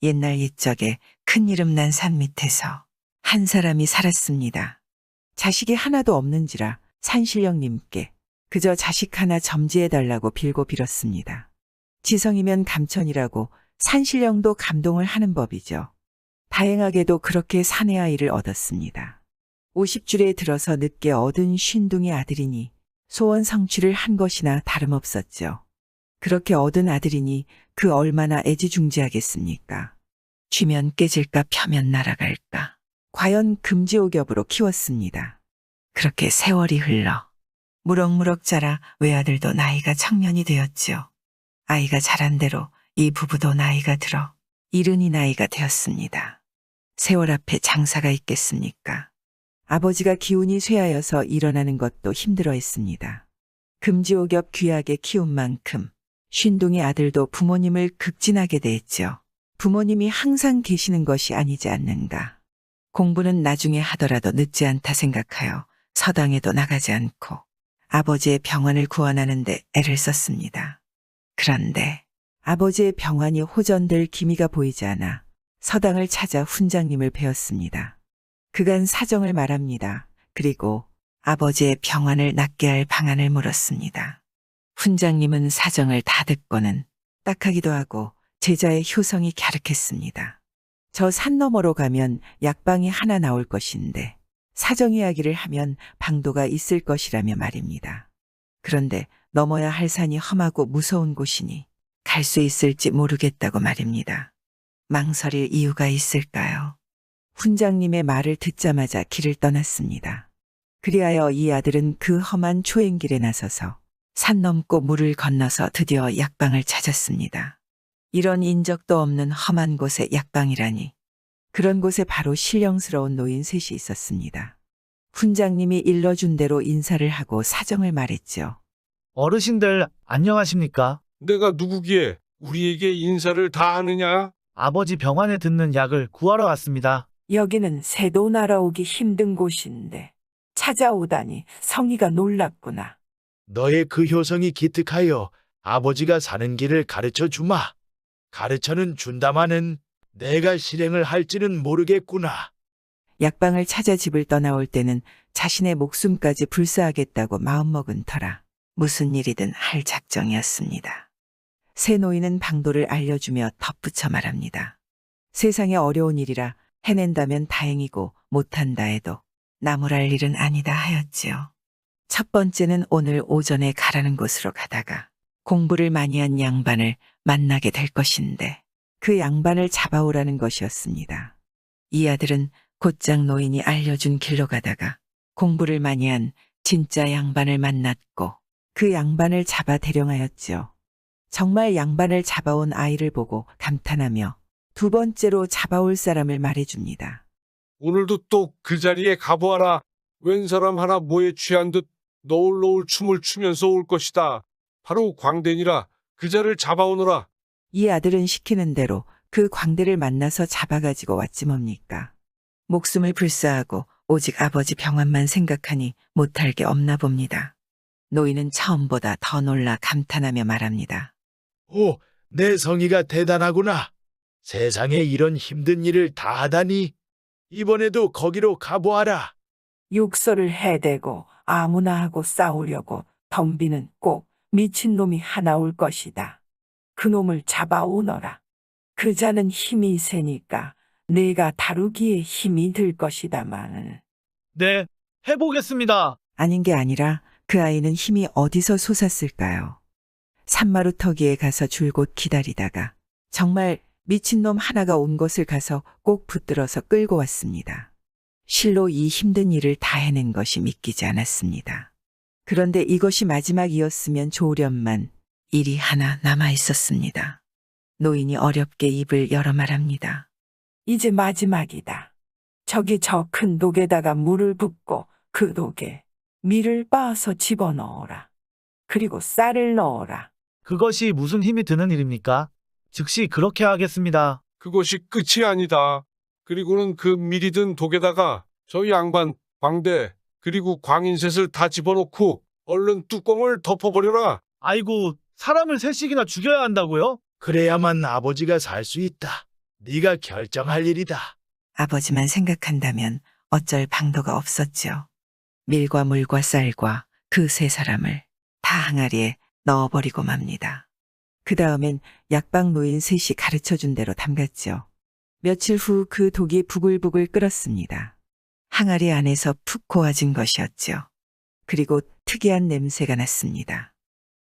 옛날 옛적에 큰 이름 난 산 밑에서 한 사람이 살았습니다. 자식이 하나도 없는지라 산신령님께 그저 자식 하나 점지해달라고 빌고 빌었습니다. 지성이면 감천이라고 산신령도 감동을 하는 법이죠. 다행하게도 그렇게 사내 아이를 얻었습니다. 50줄에 들어서 늦게 얻은 쉰둥이 아들이니 소원 성취를 한 것이나 다름없었죠. 그렇게 얻은 아들이니 그 얼마나 애지중지하겠습니까? 쥐면 깨질까 펴면 날아갈까. 과연 금지옥엽으로 키웠습니다. 그렇게 세월이 흘러 무럭무럭 자라 외아들도 나이가 청년이 되었지요. 아이가 자란 대로 이 부부도 나이가 들어 이른이 나이가 되었습니다. 세월 앞에 장사가 있겠습니까? 아버지가 기운이 쇠하여서 일어나는 것도 힘들어했습니다. 금지옥엽 귀하게 키운 만큼 쉰둥이 아들도 부모님을 극진하게 대했죠. 부모님이 항상 계시는 것이 아니지 않는가. 공부는 나중에 하더라도 늦지 않다 생각하여 서당에도 나가지 않고 아버지의 병환을 구원하는 데 애를 썼습니다. 그런데 아버지의 병환이 호전될 기미가 보이지 않아 서당을 찾아 훈장님을 배웠습니다. 그간 사정을 말합니다. 그리고 아버지의 병환을 낫게 할 방안을 물었습니다. 훈장님은 사정을 다 듣고는 딱하기도 하고 제자의 효성이 갸륵했습니다. 저 산 너머로 가면 약방이 하나 나올 것인데 사정 이야기를 하면 방도가 있을 것이라며 말입니다. 그런데 넘어야 할 산이 험하고 무서운 곳이니 갈 수 있을지 모르겠다고 말입니다. 망설일 이유가 있을까요? 훈장님의 말을 듣자마자 길을 떠났습니다. 그리하여 이 아들은 그 험한 초행길에 나서서 산 넘고 물을 건너서 드디어 약방을 찾았습니다. 이런 인적도 없는 험한 곳에 약방이라니. 그런 곳에 바로 신령스러운 노인 셋이 있었습니다. 훈장님이 일러준 대로 인사를 하고 사정을 말했죠. 어르신들 안녕하십니까? 내가 누구기에 우리에게 인사를 다 하느냐? 아버지 병환에 듣는 약을 구하러 왔습니다. 여기는 새도 날아오기 힘든 곳인데 찾아오다니 성의가 놀랍구나. 너의 그 효성이 기특하여 아버지가 사는 길을 가르쳐 주마. 가르쳐는 준다마는 내가 실행을 할지는 모르겠구나. 약방을 찾아 집을 떠나올 때는 자신의 목숨까지 불사하겠다고 마음먹은 터라 무슨 일이든 할 작정이었습니다. 새 노인은 방도를 알려주며 덧붙여 말합니다. 세상에 어려운 일이라 해낸다면 다행이고 못한다 해도 나무랄 일은 아니다 하였지요. 첫 번째는 오늘 오전에 가라는 곳으로 가다가 공부를 많이 한 양반을 만나게 될 것인데 그 양반을 잡아오라는 것이었습니다. 이 아들은 곧장 노인이 알려준 길로 가다가 공부를 많이 한 진짜 양반을 만났고 그 양반을 잡아 대령하였지요. 정말 양반을 잡아온 아이를 보고 감탄하며 두 번째로 잡아올 사람을 말해줍니다. 오늘도 또 그 자리에 가보아라. 웬 사람 하나 모에 취한 듯 너울너울 춤을 추면서 올 것이다. 바로 광대니라. 그자를 잡아오너라. 이 아들은 시키는 대로 그 광대를 만나서 잡아가지고 왔지 뭡니까. 목숨을 불사하고 오직 아버지 병환만 생각하니 못할 게 없나 봅니다. 노인은 처음보다 더 놀라 감탄하며 말합니다. 오, 내 성의가 대단하구나. 세상에 이런 힘든 일을 다 하다니. 이번에도 거기로 가보아라. 욕설을 해대고 아무나 하고 싸우려고 덤비는 꼭 미친놈이 하나 올 것이다. 그놈을 잡아오너라. 그 자는 힘이 세니까 내가 다루기에 힘이 들 것이다마는. 네, 해보겠습니다. 아닌 게 아니라 그 아이는 힘이 어디서 솟았을까요? 산마루터기에 가서 줄곧 기다리다가 정말 미친놈 하나가 온 곳을 가서 꼭 붙들어서 끌고 왔습니다. 실로 이 힘든 일을 다 해낸 것이 믿기지 않았습니다. 그런데 이것이 마지막이었으면 좋으련만 일이 하나 남아 있었습니다. 노인이 어렵게 입을 열어 말합니다. 이제 마지막이다. 저기 저 큰 독에다가 물을 붓고 그 독에 밀을 빻아서 집어넣어라. 그리고 쌀을 넣어라. 그것이 무슨 힘이 드는 일입니까? 즉시 그렇게 하겠습니다. 그것이 끝이 아니다. 그리고는 그 미리 든 독에다가 저 양반, 광대, 그리고 광인셋을 다 집어넣고 얼른 뚜껑을 덮어버려라. 아이고, 사람을 셋씩이나 죽여야 한다고요? 그래야만 아버지가 살 수 있다. 네가 결정할 일이다. 아버지만 생각한다면 어쩔 방도가 없었죠. 밀과 물과 쌀과 그 세 사람을 다 항아리에 넣어버리고 맙니다. 그 다음엔 약방 노인 셋이 가르쳐준 대로 담갔죠. 며칠 후 그 독이 부글부글 끓었습니다. 항아리 안에서 푹 고아진 것이었죠. 그리고 특이한 냄새가 났습니다.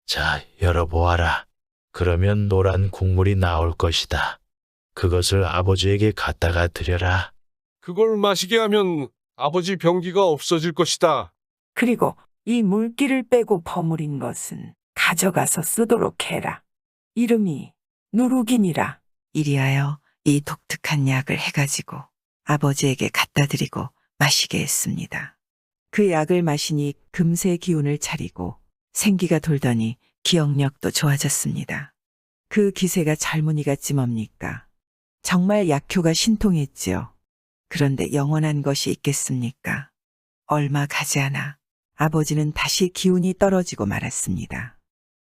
자, 열어보아라. 그러면 노란 국물이 나올 것이다. 그것을 아버지에게 갖다가 드려라. 그걸 마시게 하면 아버지 병기가 없어질 것이다. 그리고 이 물기를 빼고 버무린 것은 가져가서 쓰도록 해라. 이름이 누룩이니라. 이리하여 이 독특한 약을 해가지고 아버지에게 갖다 드리고 마시게 했습니다. 그 약을 마시니 금세 기운을 차리고 생기가 돌더니 기억력도 좋아졌습니다. 그 기세가 젊은이 같지 뭡니까? 정말 약효가 신통했지요. 그런데 영원한 것이 있겠습니까? 얼마 가지 않아 아버지는 다시 기운이 떨어지고 말았습니다.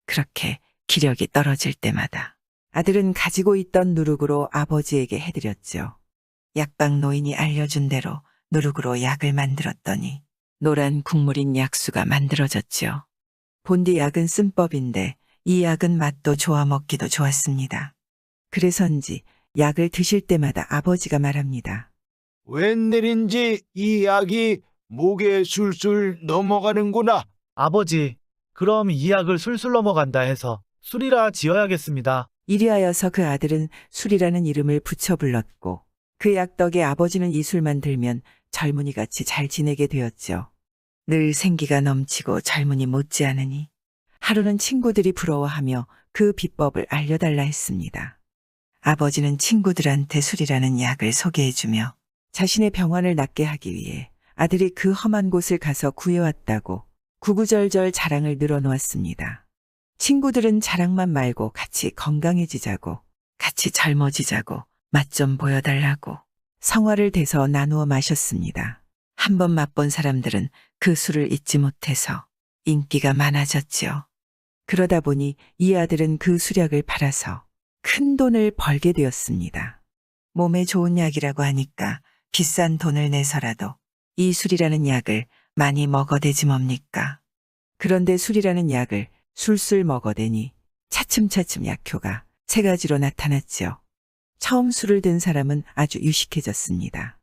그렇게 기력이 떨어질 때마다 아들은 가지고 있던 누룩으로 아버지에게 해드렸죠. 약방 노인이 알려준 대로 누룩으로 약을 만들었더니 노란 국물인 약수가 만들어졌죠. 본디 약은 쓴법인데 이 약은 맛도 좋아 먹기도 좋았습니다. 그래서인지 약을 드실 때마다 아버지가 말합니다. 웬일인지 이 약이 목에 술술 넘어가는구나. 아버지, 그럼 이 약을 술술 넘어간다 해서 술이라 지어야겠습니다. 이리하여서 그 아들은 술이라는 이름을 붙여 불렀고 그 약 덕에 아버지는 이 술만 들면 젊은이같이 잘 지내게 되었죠. 늘 생기가 넘치고 젊은이 못지않으니 하루는 친구들이 부러워하며 그 비법을 알려달라 했습니다. 아버지는 친구들한테 술이라는 약을 소개해주며 자신의 병환을 낫게 하기 위해 아들이 그 험한 곳을 가서 구해왔다고 구구절절 자랑을 늘어놓았습니다. 친구들은 자랑만 말고 같이 건강해지자고, 같이 젊어지자고, 맛 좀 보여달라고 성화를 대서 나누어 마셨습니다. 한 번 맛본 사람들은 그 술을 잊지 못해서 인기가 많아졌지요. 그러다 보니 이 아들은 그 수약을 팔아서 큰 돈을 벌게 되었습니다. 몸에 좋은 약이라고 하니까 비싼 돈을 내서라도 이 술이라는 약을 많이 먹어대지 뭡니까? 그런데 술이라는 약을 술술 먹어대니 차츰차츰 약효가 세 가지로 나타났죠. 처음 술을 든 사람은 아주 유식해졌습니다.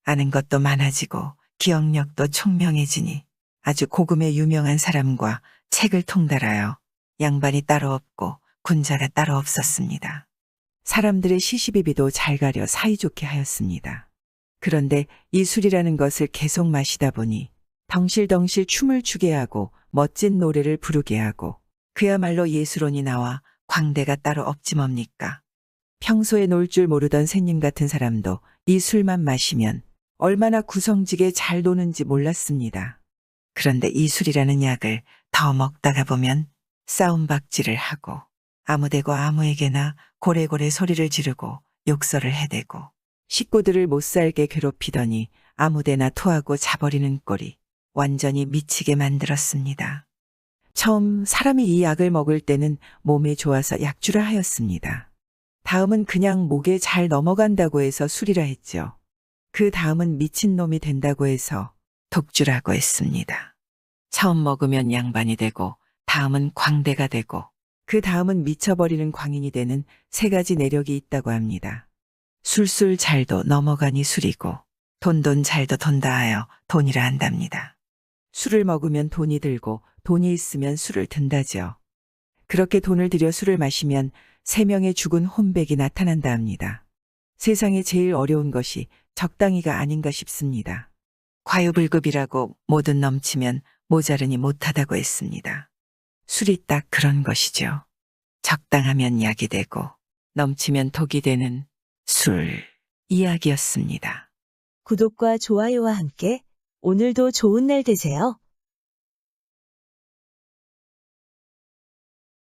아는 것도 많아지고 기억력도 총명해지니 아주 고금의 유명한 사람과 책을 통달하여 양반이 따로 없고 군자가 따로 없었습니다. 사람들의 시시비비도 잘 가려 사이좋게 하였습니다. 그런데 이 술이라는 것을 계속 마시다 보니 덩실덩실 춤을 추게 하고 멋진 노래를 부르게 하고 그야말로 예술혼이 나와 광대가 따로 없지 뭡니까? 평소에 놀 줄 모르던 새님 같은 사람도 이 술만 마시면 얼마나 구성지게 잘 노는지 몰랐습니다. 그런데 이 술이라는 약을 더 먹다가 보면 싸움박질을 하고 아무데고 아무에게나 고래고래 소리를 지르고 욕설을 해대고 식구들을 못살게 괴롭히더니 아무데나 토하고 자버리는 꼴이 완전히 미치게 만들었습니다. 처음 사람이 이 약을 먹을 때는 몸에 좋아서 약주라 하였습니다. 다음은 그냥 목에 잘 넘어간다고 해서 술이라 했죠. 그 다음은 미친놈이 된다고 해서 독주라고 했습니다. 처음 먹으면 양반이 되고 다음은 광대가 되고 그 다음은 미쳐버리는 광인이 되는 세 가지 내력이 있다고 합니다. 술술 잘도 넘어가니 술이고 돈돈 잘도 돈다 하여 돈이라 한답니다. 술을 먹으면 돈이 들고 돈이 있으면 술을 든다죠. 그렇게 돈을 들여 술을 마시면 3명의 죽은 혼백이 나타난다 합니다. 세상에 제일 어려운 것이 적당히가 아닌가 싶습니다. 과유불급이라고 뭐든 넘치면 모자르니 못하다고 했습니다. 술이 딱 그런 것이죠. 적당하면 약이 되고 넘치면 독이 되는 술 이야기였습니다. 구독과 좋아요와 함께 오늘도 좋은 날 되세요.